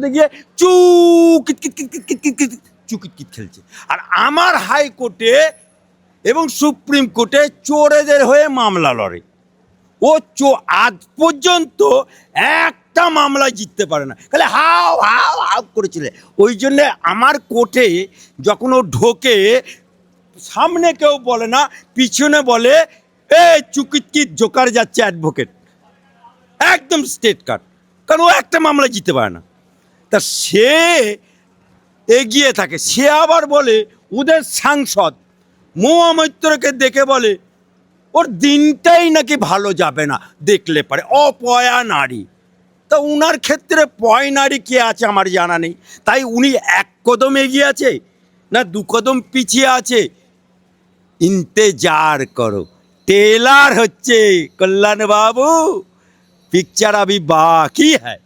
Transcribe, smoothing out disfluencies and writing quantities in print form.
গিয়ে চুকিট খেলছে। আর আমার হাইকোর্টে এবং সুপ্রিম কোর্টে চোরেদের হয়ে মামলা লড়ে। ও আজ পর্যন্ত একটা মামলা জিততে পারে না, খালি হাও হাও হাও করেছিল। ওই জন্যে আমার কোর্টে যখন ও ঢোকে, সামনে কেউ বলে না, পিছনে বলে এ চুকিট জোকার যাচ্ছে অ্যাডভোকেট, একদম স্টেট কাট। কারণ ও একটা মামলা জিততে পারে না। তা সে এগিয়ে থাকে। সে আবার বলে ওদের সাংসদ মহুয়া মৈত্রকে দেখে বলে ওর দিনটাই নাকি ভালো যাবে না দেখলে পারে, অপয়া নারী। তা উনার ক্ষেত্রে পয় নারী কে আছে আমার জানা নেই। তাই উনি এক কদম এগিয়ে আছে না দু কদম পিছিয়ে আছে, ইন্তেজার করো। টেলার হচ্ছে কল্যাণ বাবু, পিকচার আবি বাকি হ্যায়।